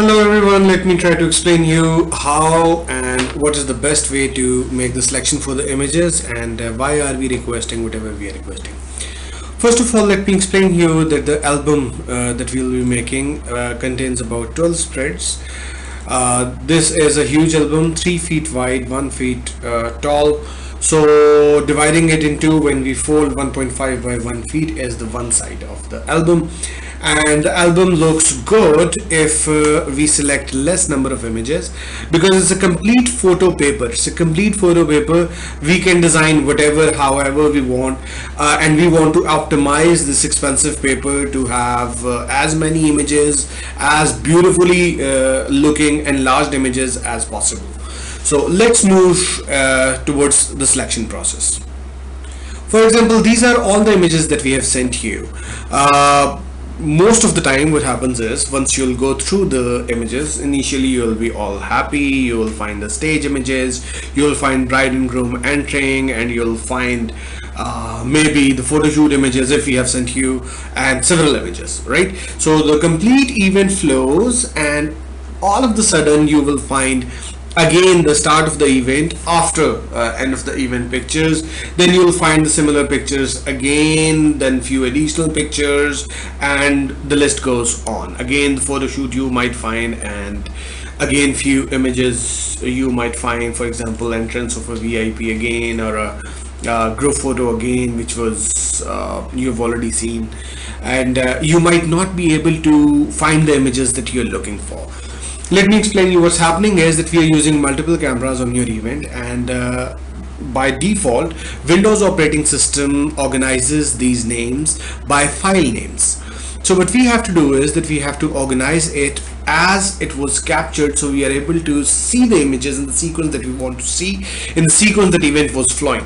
Hello everyone, let me try to explain you how and what is the best way to make the selection for the images and why are we requesting whatever we are requesting. First of all, let me explain you that the album that we will be making contains about 12 spreads. This is a huge album, 3 feet wide, 1 feet tall. So dividing it into, when we fold, 1.5 by 1 feet is the one side of the album, and the album looks good if we select less number of images, because it's a complete photo paper. It's a complete photo paper. We can design whatever, however we want, and we want to optimize this expensive paper to have as many images, as beautifully looking enlarged images as possible. So let's move towards the selection process. For example, these are all the images that we have sent you. Most of the time what happens is, once you'll go through the images, initially you'll be all happy, you will find the stage images, you'll find bride and groom entering, and you'll find maybe the photo shoot images if we have sent you, and several images, right? So the complete event flows, and all of the sudden you will find again the start of the event after end of the event pictures. Then you will find the similar pictures again, then few additional pictures, and the list goes on. Again the photo shoot you might find, and again few images you might find, for example entrance of a VIP again, or a group photo again, which was you've already seen, and you might not be able to find the images that you're looking for. Let me explain you what's happening is that we are using multiple cameras on your event, and by default Windows operating system organizes these names by file names. So what we have to do is that we have to organize it as it was captured, so we are able to see the images in the sequence that we want to see, in the sequence that event was flowing.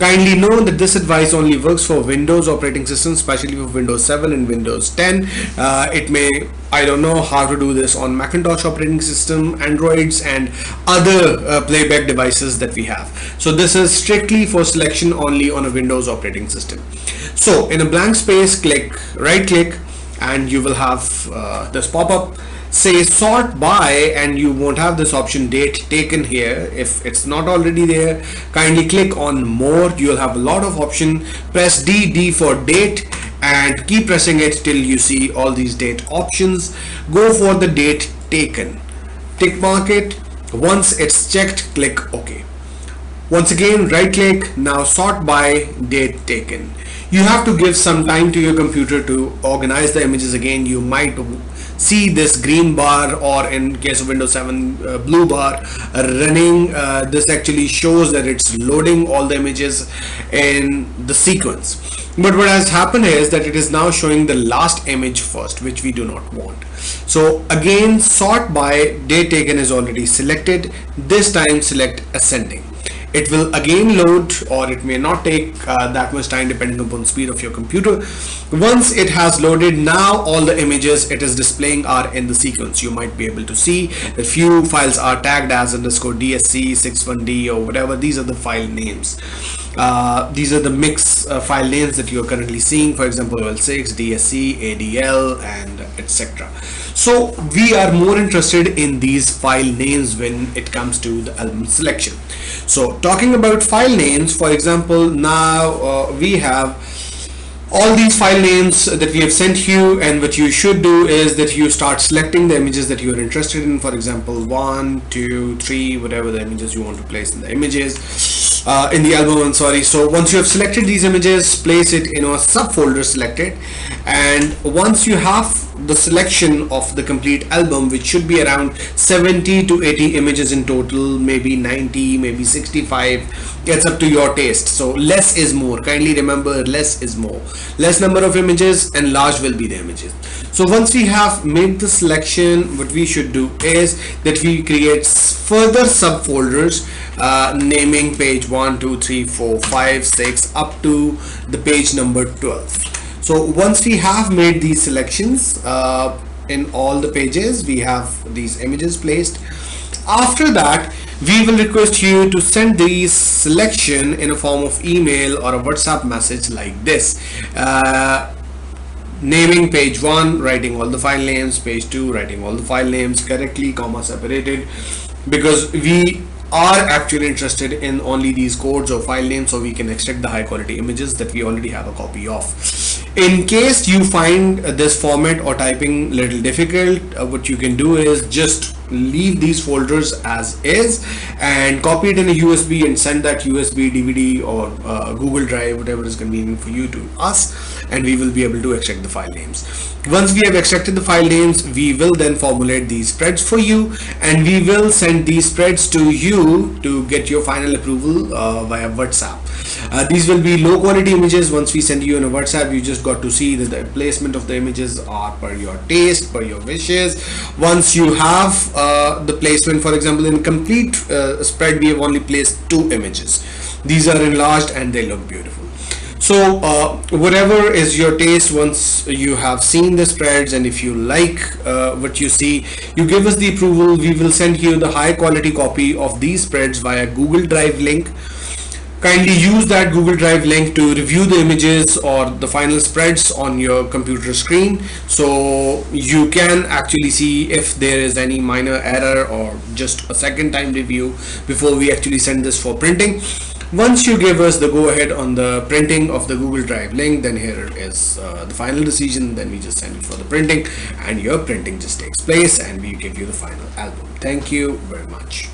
Kindly know that this advice only works for Windows operating systems, especially for Windows 7 and Windows 10. I don't know how to do this on Macintosh operating system, Androids, and other playback devices that we have. So this is strictly for selection only on a Windows operating system. So in a blank space, right click, and you will have this pop-up, say sort by, and you won't have this option date taken here. If it's not already there, kindly click on more. You'll have a lot of option. Press D for date, and keep pressing it till you see all these date options. Go for the date taken, tick mark it. Once it's checked, click OK. Once again right click, now sort by date taken. You have to give some time to your computer to organize the images again. You might see this green bar, or in case of Windows 7 blue bar running. This actually shows that it's loading all the images in the sequence. But what has happened is that it is now showing the last image first, which we do not want. So again, sort by date taken is already selected. This time select ascending. It will again load, or it may not take that much time depending upon the speed of your computer. Once it has loaded, now all the images it is displaying are in the sequence. You might be able to see that few files are tagged as _DSC61D or whatever. These are the file names. These are the mix file names that you are currently seeing, for example OL6, DSC, ADL, and etc. So we are more interested in these file names when it comes to the album selection. So talking about file names, for example, now we have all these file names that we have sent you, and what you should do is that you start selecting the images that you are interested in. For example, 1, 2, 3, whatever the images you want to place in the images in the album. I'm sorry. So once you have selected these images, place it in a subfolder selected, and once you have the selection of the complete album, which should be around 70 to 80 images in total, maybe 90, maybe 65, it's up to your taste. So less is more. Kindly remember, less is more. Less number of images and large will be the images. So once we have made the selection, what we should do is that we create further subfolders naming page 1, 2, 3, 4, 5, 6 up to the page number 12. So once we have made these selections in all the pages, we have these images placed. After that, we will request you to send these selection in a form of email or a WhatsApp message like this. naming page 1, writing all the file names, page 2, writing all the file names correctly, comma separated, because we are actually interested in only these codes or file names so we can extract the high quality images that we already have a copy of. In case you find this format or typing little difficult, what you can do is just leave these folders as is and copy it in a USB and send that USB, DVD or Google Drive, whatever is convenient for you, to us, and we will be able to extract the file names. Once we have extracted the file names, we will then formulate these spreads for you, and we will send these spreads to you to get your final approval via WhatsApp. These will be low quality images. Once we send you in a WhatsApp, you just got to see that the placement of the images are per your taste, per your wishes. Once you have the placement, for example, in complete spread, we have only placed 2 images. These are enlarged and they look beautiful. So whatever is your taste, once you have seen the spreads and if you like what you see, you give us the approval. We will send you the high quality copy of these spreads via Google Drive link. Kindly use that Google Drive link to review the images or the final spreads on your computer screen, so you can actually see if there is any minor error or just a second time review before we actually send this for printing. Once you give us the go ahead on the printing of the Google Drive link, then here is the final decision. Then we just send it for the printing and your printing just takes place and we give you the final album. Thank you very much.